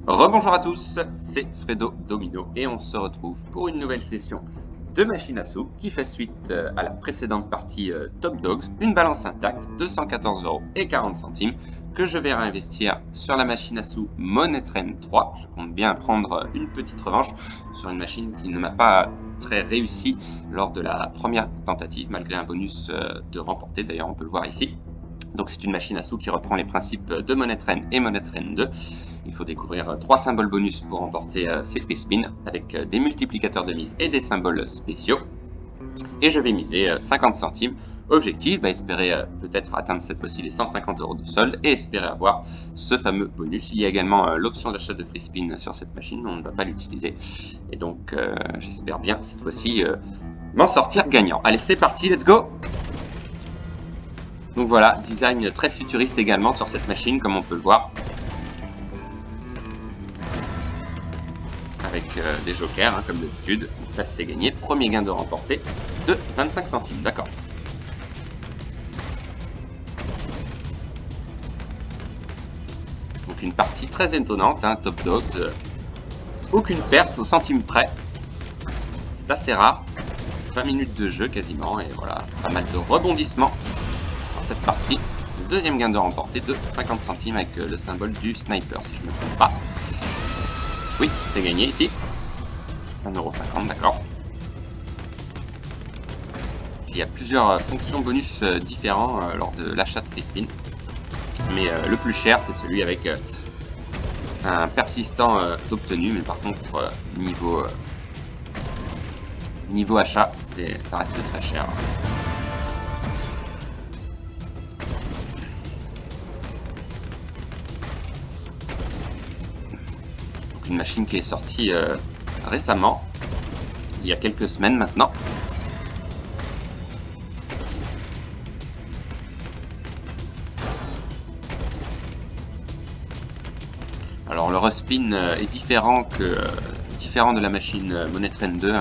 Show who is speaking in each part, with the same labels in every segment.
Speaker 1: Rebonjour à tous, c'est Fredo Domino et on se retrouve pour une nouvelle session de machine à sous qui fait suite à la précédente partie Top Dogs, une balance intacte, 214,40 € que je vais réinvestir sur la machine à sous Money Train 3. Je compte bien prendre une petite revanche sur une machine qui ne m'a pas très réussi lors de la première tentative, malgré un bonus de remporté, d'ailleurs on peut le voir ici. Donc c'est une machine à sous qui reprend les principes de Money Train et Money Train 2. Il faut découvrir 3 symboles bonus pour remporter ces free spins avec des multiplicateurs de mise et des symboles spéciaux. Et je vais miser 50 centimes. Objectif, espérer peut-être atteindre cette fois-ci les 150 € de solde et espérer avoir ce fameux bonus. Il y a également l'option d'achat de free spin sur cette machine, on ne va pas l'utiliser. Et donc j'espère bien cette fois-ci m'en sortir gagnant. Allez, c'est parti, let's go! Donc voilà, design très futuriste également sur cette machine, comme on peut le voir. Avec des jokers, comme d'habitude. Donc là, c'est gagné. Premier gain de remporté de 25 centimes, d'accord. Donc une partie très étonnante, Top Dogs. Aucune perte au centime près. C'est assez rare. 20 minutes de jeu quasiment, et voilà, pas mal de rebondissements dans cette partie. Le deuxième gain de remporté de 50 centimes avec le symbole du sniper, si je ne me trompe pas. Oui, c'est gagné ici. 1,50 €, d'accord. Il y a plusieurs fonctions bonus différents lors de l'achat de free spin. Mais le plus cher, c'est celui avec un persistant obtenu. Mais par contre, niveau achat, ça reste très cher. Donc, une machine qui est sortie récemment, il y a quelques semaines maintenant. Alors le respin est différent de la machine Money Train 2.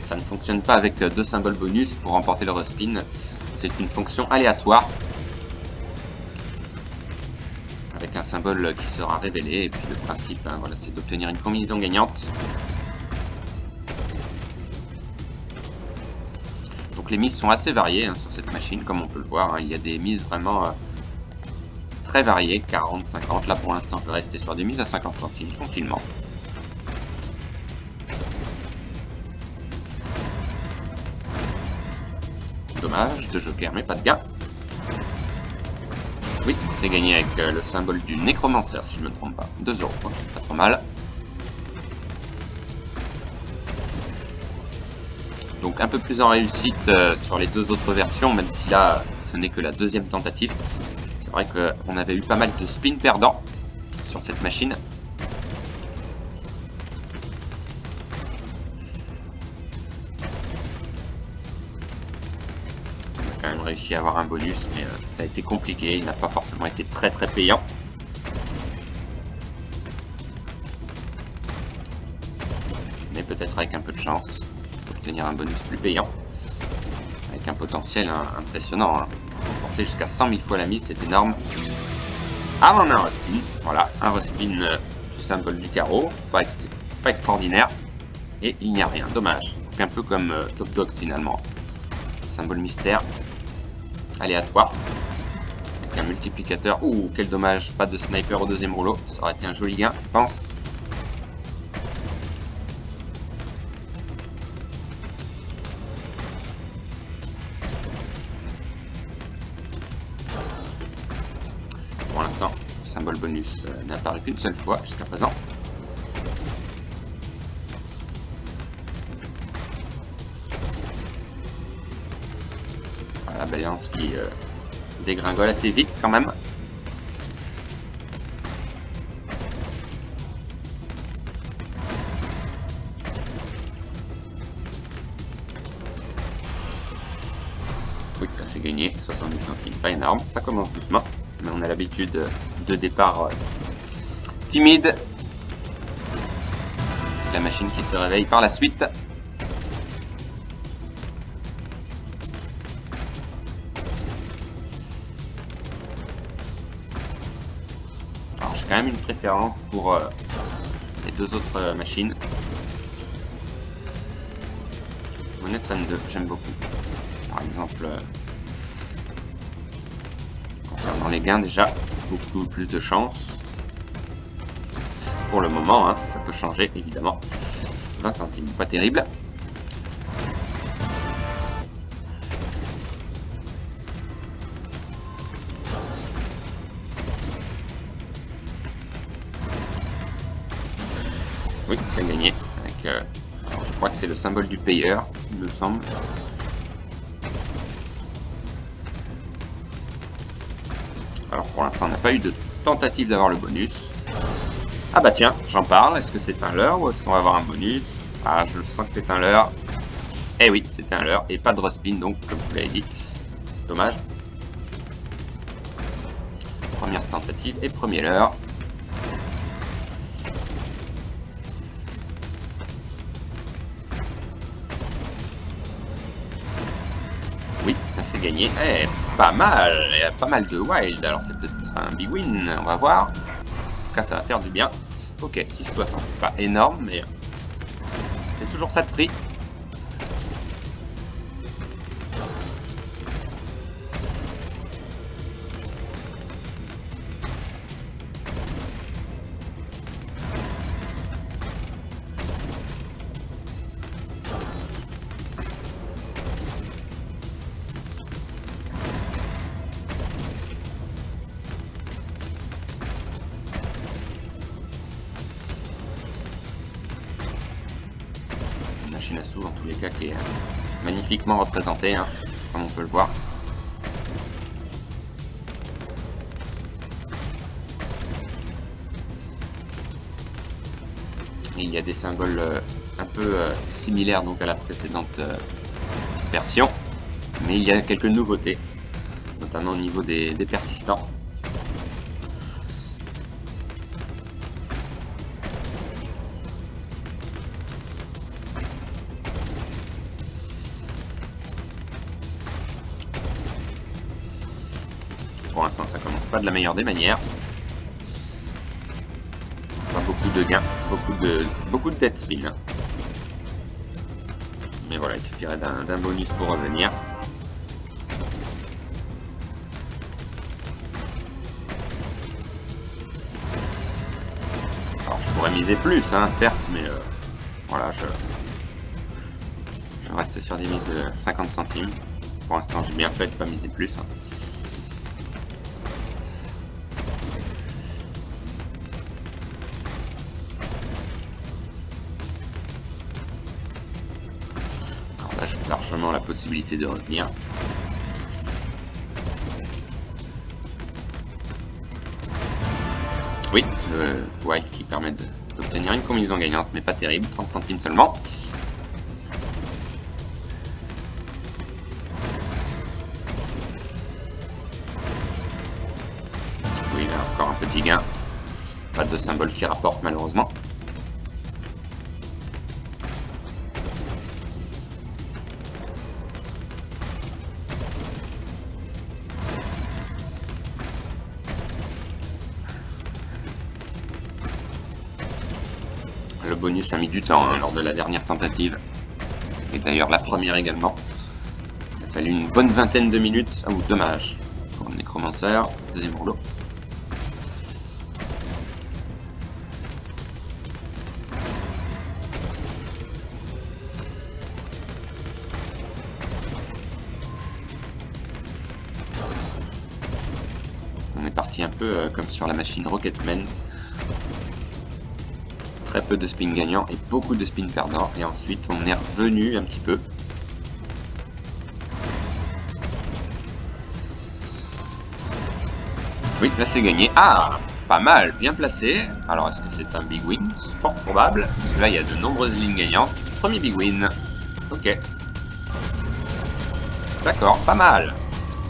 Speaker 1: Ça ne fonctionne pas avec 2 symboles bonus pour remporter le respin. C'est une fonction aléatoire avec un symbole qui sera révélé. Et puis le principe, voilà, c'est d'obtenir une combinaison gagnante. Donc les mises sont assez variées sur cette machine, comme on peut le voir. Il y a des mises vraiment très variées, 40, 50. Là pour l'instant, je vais rester sur des mises à 50 centimes tranquillement. Dommage, 2 jokers mais pas de gain. Oui, c'est gagné avec le symbole du nécromanceur, si je ne me trompe pas. 2 €, ok, pas trop mal. Donc un peu plus en réussite sur les 2 autres versions, même si là, ce n'est que la deuxième tentative. C'est vrai qu'on avait eu pas mal de spins perdants sur cette machine. Quand même réussi à avoir un bonus, mais ça a été compliqué, il n'a pas forcément été très payant. Mais peut-être avec un peu de chance, obtenir un bonus plus payant. Avec un potentiel impressionnant. Porter jusqu'à 100 000 fois la mise, c'est énorme. Ah, on a un respin, voilà, un respin du symbole du carreau, pas extraordinaire. Et il n'y a rien, dommage. Donc un peu comme Top Dogs finalement. Symbole mystère. Aléatoire avec un multiplicateur. Ouh, quel dommage, pas de sniper au deuxième rouleau, ça aurait été un joli gain, je pense. Pour l'instant, le symbole bonus n'a apparu qu'une seule fois jusqu'à présent. La balance qui dégringole assez vite quand même. Oui, là c'est gagné, 70 centimes, pas énorme, ça commence doucement, mais on a l'habitude de départ timide. La machine qui se réveille par la suite. quand même une préférence pour les deux autres machines. Monette 22, j'aime beaucoup. Par exemple, concernant les gains déjà, beaucoup plus de chance. Pour le moment, hein, ça peut changer évidemment. 20 centimes, pas terrible. Oui, c'est gagné. Avec, alors, je crois que c'est le symbole du payeur, il me semble. Alors pour l'instant, on n'a pas eu de tentative d'avoir le bonus. Ah bah tiens, j'en parle. Est-ce que c'est un leurre ou est-ce qu'on va avoir un bonus? Ah, je sens que c'est un leurre. Eh oui, c'est un leurre et pas de respin, donc comme vous l'avez dit. Dommage. Première tentative et premier leurre. Oui, ça c'est gagné. Eh, pas mal. Il y a pas mal de wild. Alors c'est peut-être un big win. On va voir. En tout cas, ça va faire du bien. Ok, 6,60. C'est pas énorme, mais c'est toujours ça de prix. Machine à sous dans tous les cas qui est magnifiquement représentée, hein, comme on peut le voir. Et il y a des symboles un peu similaires donc à la précédente version, mais il y a quelques nouveautés, notamment au niveau des persistants. Pour l'instant, ça commence pas de la meilleure des manières. Pas beaucoup de gains, beaucoup de dead spin. Hein. Mais voilà, il suffirait d'un bonus pour revenir. Alors, je pourrais miser plus, hein, certes, mais voilà, je reste sur des mises de 50 centimes. Pour l'instant, j'ai bien fait de pas miser plus. Hein. J'ai largement la possibilité de revenir. Oui, le wild qui permet d'obtenir une combinaison gagnante, mais pas terrible, 30 centimes seulement. Oui, là encore un petit gain. Pas de symbole qui rapporte malheureusement. Le bonus a mis du temps hein, lors de la dernière tentative. Et d'ailleurs la première également. Il a fallu une bonne vingtaine de minutes. Oh, dommage. Pour le nécromancer, deuxième rouleau. On est parti un peu comme sur la machine Rocketman. Très peu de spin gagnants et beaucoup de spin perdants. Et ensuite, on est revenu un petit peu. Oui, là c'est gagné. Ah, pas mal, bien placé. Alors, est-ce que c'est un big win? Fort probable. Parce que là, il y a de nombreuses lignes gagnantes. Premier big win. Ok. D'accord, pas mal.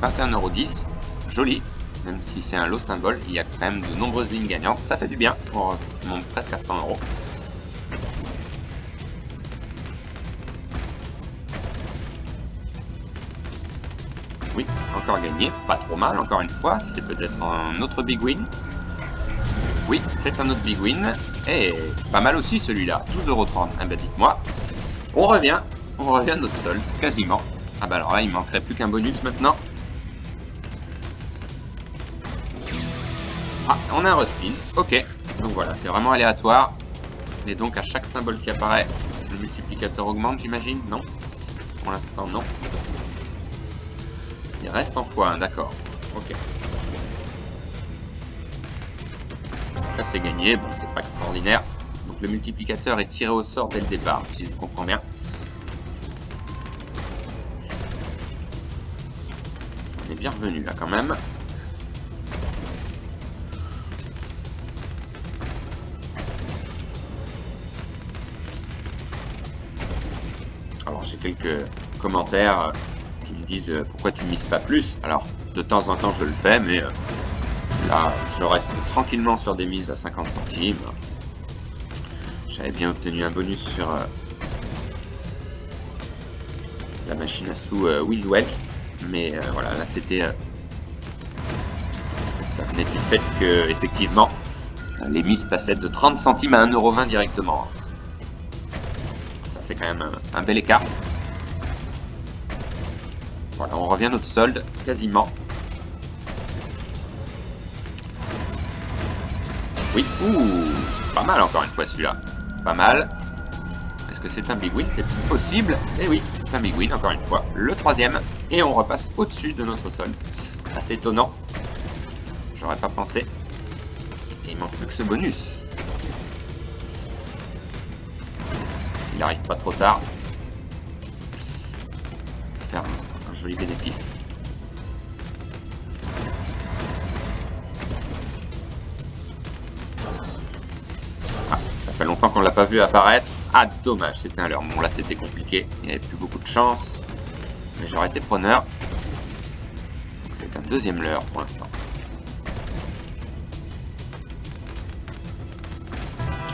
Speaker 1: 21,10 €. Joli. Même si c'est un lot symbole, il y a quand même de nombreuses lignes gagnantes. Ça fait du bien. On monte presque à 100 €. Oui, encore gagné. Pas trop mal, encore une fois. C'est peut-être un autre big win. Oui, c'est un autre big win. Et pas mal aussi celui-là, 12,30 €. Eh ben dites-moi, on revient à notre solde, quasiment. Ah bah alors là, il manquerait plus qu'un bonus maintenant. Ah, on a un respin, ok. Donc voilà, c'est vraiment aléatoire. Et donc à chaque symbole qui apparaît, le multiplicateur augmente, j'imagine? Non? Pour l'instant, non. Il reste en x1, d'accord. Ok. Ça c'est gagné, bon c'est pas extraordinaire. Donc le multiplicateur est tiré au sort dès le départ, si je comprends bien. On est bien revenu là quand même. Alors j'ai quelques commentaires qui me disent pourquoi tu mises pas plus. Alors de temps en temps je le fais, mais là je reste tranquillement sur des mises à 50 centimes. J'avais bien obtenu un bonus sur la machine à sous Windwells, mais voilà, là c'était ça venait du fait que effectivement les mises passaient de 30 centimes à 1,20 € directement. Ça fait quand même un bel écart. Voilà, on revient à notre solde quasiment. Oui, ouh, pas mal encore une fois celui-là. Pas mal. Est-ce que c'est un big win? C'est possible. Et oui, c'est un big win encore une fois. Le troisième. Et on repasse au-dessus de notre solde. Assez étonnant. J'aurais pas pensé. Et il manque plus que ce bonus. Il n'arrive pas trop tard. Faire un joli bénéfice. Ah, ça fait longtemps qu'on l'a pas vu apparaître. Ah, dommage, c'était un leurre. Bon, là, c'était compliqué. Il n'y avait plus beaucoup de chance. Mais j'aurais été preneur. C'est un deuxième leurre pour l'instant.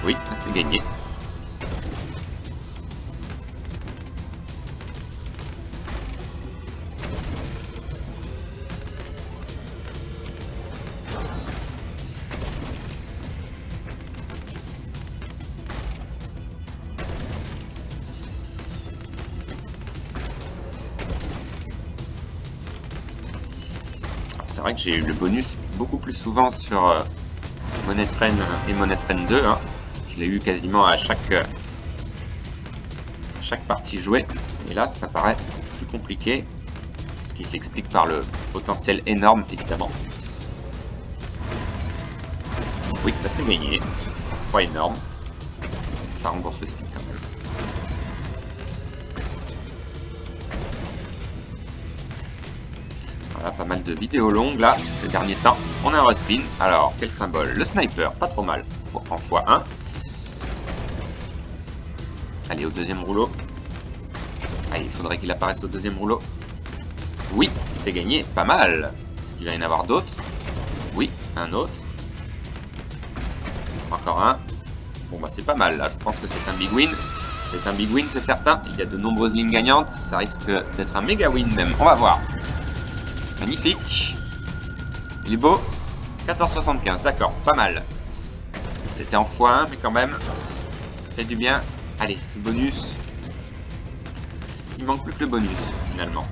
Speaker 1: Oui, c'est gagné. C'est vrai que j'ai eu le bonus beaucoup plus souvent sur Money Train et Money Train 2. Hein. Je l'ai eu quasiment à chaque partie jouée. Et là, ça paraît plus compliqué. Ce qui s'explique par le potentiel énorme, évidemment. Oui, là c'est gagné. Pas énorme. Ça rembourse le spin quand même. Voilà, pas mal de vidéos longues là, ces derniers temps. On a un respin. Alors, quel symbole? Le sniper, pas trop mal. En x1. Allez, au deuxième rouleau. Allez, il faudrait qu'il apparaisse au deuxième rouleau. Oui, c'est gagné, pas mal. Est-ce qu'il va y en avoir d'autres? Oui, un autre. Encore un. Bon bah c'est pas mal là, je pense que c'est un big win. C'est un big win, c'est certain. Il y a de nombreuses lignes gagnantes, ça risque d'être un méga win même. On va voir. Magnifique. Il est beau. 14,75, d'accord, pas mal. C'était en x1, mais quand même, fait du bien. Allez, ce bonus. Il manque plus que le bonus, finalement.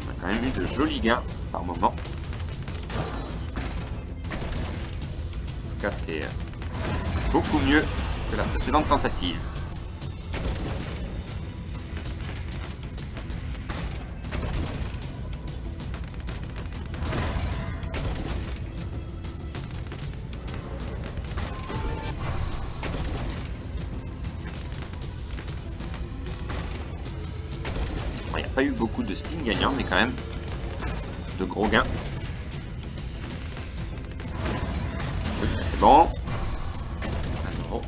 Speaker 1: On a quand même eu de jolis gains par moment. En tout cas, c'est beaucoup mieux que la précédente tentative. Il n'y a pas eu beaucoup de spin gagnants, mais quand même de gros gains. C'est bon. 1 €.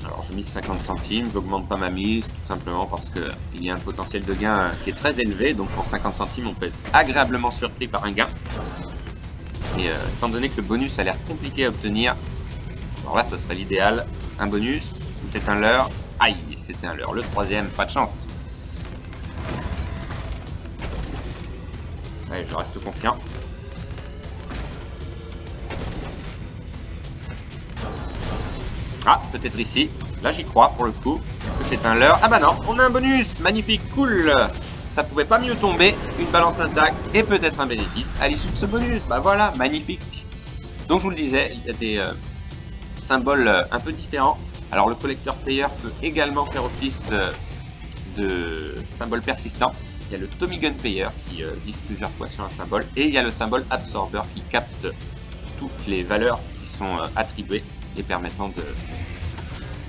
Speaker 1: Alors je mise 50 centimes, j'augmente pas ma mise, tout simplement parce qu'il y a un potentiel de gain qui est très élevé, donc pour 50 centimes on peut être agréablement surpris par un gain. Et étant donné que le bonus a l'air compliqué à obtenir, alors là ce serait l'idéal. Un bonus, c'est un leurre. Aïe, c'était un leurre. Le troisième, pas de chance. Allez, je reste confiant. Ah, peut-être ici. Là, j'y crois pour le coup. Est-ce que c'est un leurre? Ah bah non, on a un bonus. Magnifique, cool. Ça pouvait pas mieux tomber. Une balance intacte et peut-être un bénéfice à l'issue de ce bonus. Bah voilà, magnifique. Donc je vous le disais, il y a des symboles un peu différents. Alors le collecteur player peut également faire office de symbole persistant. Il y a le Tommy Gun Player qui vise plusieurs fois sur un symbole. Et il y a le symbole Absorber qui capte toutes les valeurs qui sont attribuées et permettant de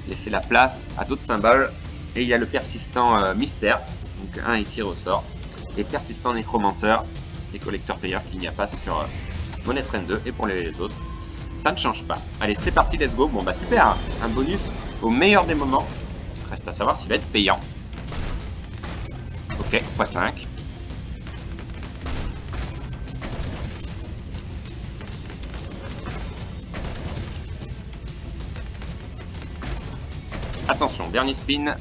Speaker 1: laisser la place à d'autres symboles. Et il y a le persistant mystère, donc un est tiré au sort. Et persistant nécromancer et collecteur player qu'il n'y a pas sur Monet Train 2 et pour les autres. Ça ne change pas. Allez, c'est parti, let's go. Bon bah super, hein. Un bonus au meilleur des moments. Reste à savoir s'il va être payant. Ok, x5. Attention, dernier spin.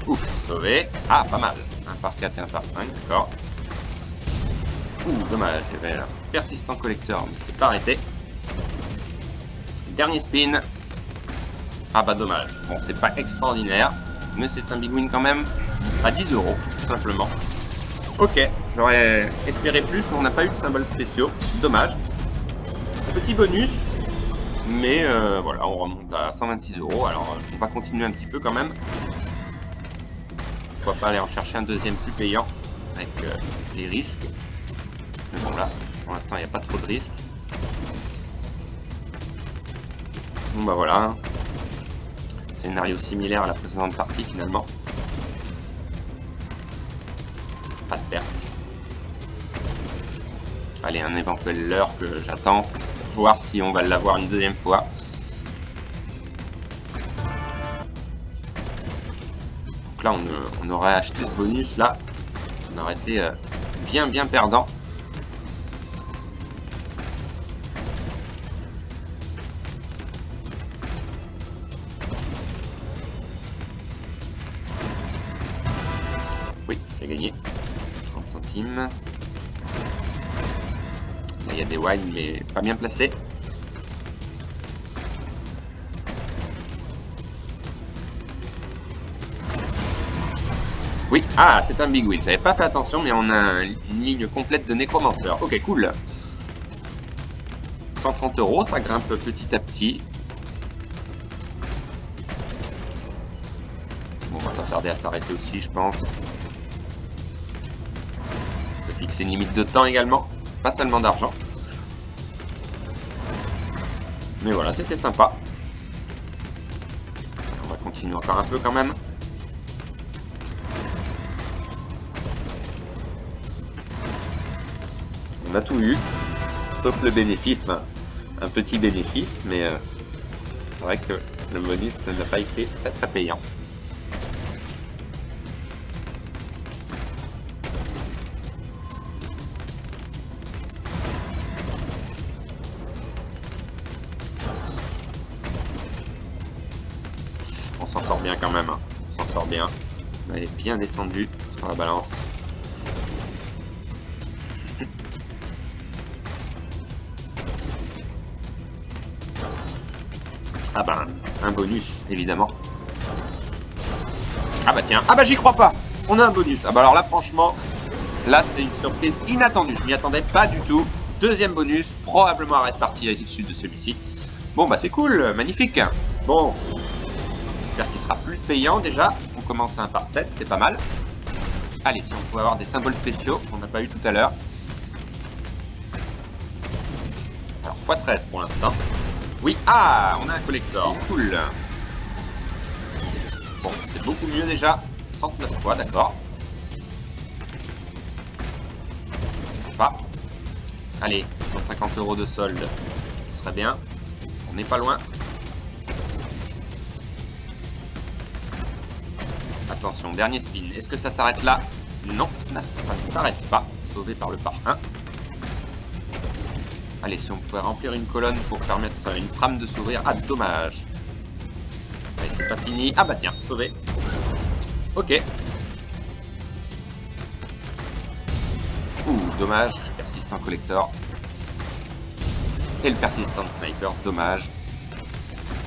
Speaker 1: Ouf, sauvé. Ah, pas mal. 1 par 4 et 1 par 5, d'accord. Ouh, dommage, il y avait un persistant collecteur, mais c'est pas arrêté. Dernier spin. Ah bah dommage. Bon, c'est pas extraordinaire, mais c'est un big win quand même à 10 €, tout simplement. Ok, j'aurais espéré plus, mais on n'a pas eu de symboles spéciaux. Dommage. Petit bonus, mais voilà, on remonte à 126 €. Alors, on va continuer un petit peu quand même. Pourquoi pas aller en chercher un deuxième plus payant avec les risques. Mais bon là, pour l'instant, il n'y a pas trop de risques. Bon bah voilà. Scénario similaire à la précédente partie finalement. Pas de perte. Allez, un éventuel leurre que j'attends. Voir si on va l'avoir une deuxième fois. Donc là, on aurait acheté ce bonus là. On aurait été bien perdant. Oui, c'est gagné. 30 centimes. Là, il y a des wines, mais pas bien placés. Oui, ah, c'est un big win. J'avais pas fait attention, mais on a une ligne complète de nécromancer. Ok, cool. 130 €, ça grimpe petit à petit. Bon, on va pas tarder à s'arrêter aussi, je pense. Se fixer une limite de temps également, pas seulement d'argent. Mais voilà, c'était sympa. On va continuer encore un peu quand même. On a tout eu, sauf le bénéfice, enfin, un petit bénéfice, mais c'est vrai que le bonus n'a pas été très payant. On s'en sort bien quand même, hein. On s'en sort bien. On est bien descendu sur la balance. Ah bah, un bonus, évidemment. Ah bah tiens, ah bah j'y crois pas. On a un bonus. Ah bah alors là, franchement, là c'est une surprise inattendue. Je m'y attendais pas du tout. Deuxième bonus, probablement arrêt de partie à l'issue de celui-ci. Bon bah c'est cool, magnifique. Bon, j'espère qu'il sera plus payant déjà. On commence à 1 par 7, c'est pas mal. Allez, si on pouvait avoir des symboles spéciaux qu'on n'a pas eu tout à l'heure. Alors x13 pour l'instant. Oui, ah, on a un collector, cool. Bon, c'est beaucoup mieux déjà. 39 fois, d'accord. Sympa. Allez, 150 € de solde, ce serait bien. On n'est pas loin. Attention, dernier spin. Est-ce que ça s'arrête là? Non, ça ne s'arrête pas. Sauvé par le par 1. Allez, si on pouvait remplir une colonne pour permettre une trame de s'ouvrir. Ah, dommage. Allez, c'est pas fini. Ah bah tiens, sauvé. Ok. Ouh, dommage. Persistant collector. Et le persistant sniper, dommage.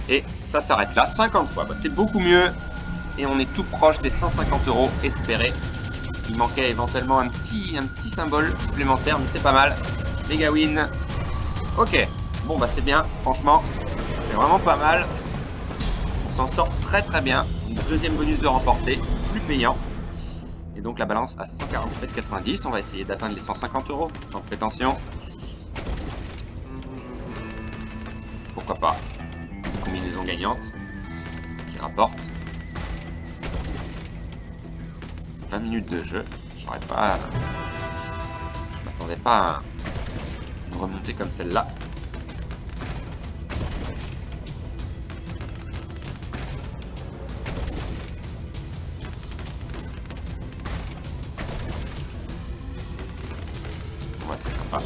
Speaker 1: Et ça s'arrête là, 50 fois. Bah, c'est beaucoup mieux. Et on est tout proche des 150 € espérés. Il manquait éventuellement un petit symbole supplémentaire, mais c'est pas mal. Mega win. Ok. Bon, bah c'est bien. Franchement, c'est vraiment pas mal. On s'en sort très très bien. Une deuxième bonus de remporter, plus payant. Et donc la balance à 147,90. On va essayer d'atteindre les 150 €, sans prétention. Pourquoi pas. Une combinaison gagnante qui rapporte 20 minutes de jeu. Je m'attendais pas à une remontée comme celle-là. Ouais, c'est sympa.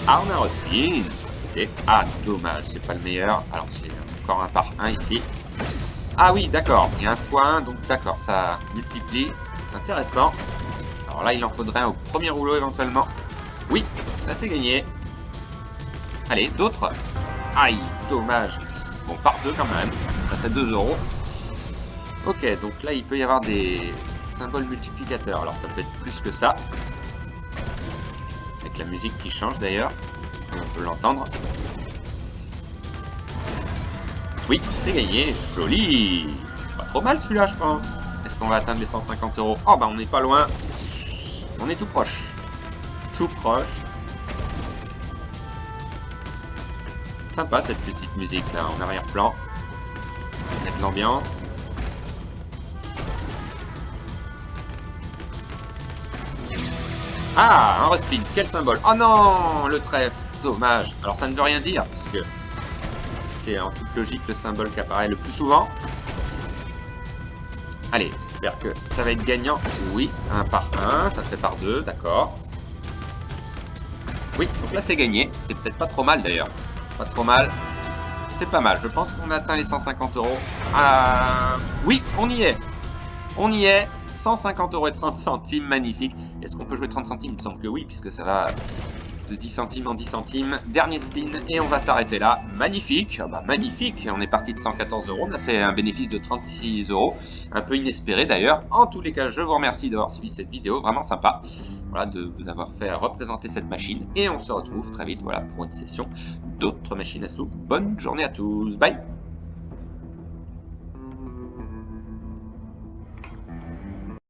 Speaker 1: Ah, on a un spin. Et ah, dommage, c'est pas le meilleur. Alors, j'ai encore un par 1 ici. Ah oui, d'accord. Il y a un x1, donc d'accord, ça multiplie. Intéressant. Alors là, il en faudrait un au premier rouleau éventuellement. Oui, là c'est gagné. Allez, d'autres. Aïe, dommage. Bon, par 2 quand même. Ça fait 2 €. Ok, donc là, il peut y avoir des symboles multiplicateurs. Alors, ça peut être plus que ça. Avec la musique qui change d'ailleurs. On peut l'entendre. Oui, c'est gagné. Joli. Pas trop mal celui-là, je pense. Est-ce qu'on va atteindre les 150 €? Oh, bah on n'est pas loin. On est tout proche. Tout proche. Sympa cette petite musique là en arrière-plan. Mettre l'ambiance. Ah, un respin. Quel symbole. Oh non, le trèfle. Dommage. Alors ça ne veut rien dire puisque c'est en toute logique le symbole qui apparaît le plus souvent. Allez, j'espère que ça va être gagnant. Oui, 1 par 1, ça fait par 2, d'accord. Oui, donc là c'est gagné. C'est peut-être pas trop mal d'ailleurs. Pas trop mal. C'est pas mal. Je pense qu'on a atteint les 150 €. Oui, on y est. On y est. 150 € et 30 centimes, magnifique. Est-ce qu'on peut jouer 30 centimes? Il me semble que oui, puisque ça va de 10 centimes en 10 centimes. Dernier spin et on va s'arrêter là. Magnifique, ah bah magnifique. On est parti de 114 €. On a fait un bénéfice de 36 €. Un peu inespéré d'ailleurs. En tous les cas, je vous remercie d'avoir suivi cette vidéo. Vraiment sympa. Voilà, de vous avoir fait représenter cette machine. Et on se retrouve très vite voilà, pour une session d'autres machines à sous. Bonne journée à tous. Bye.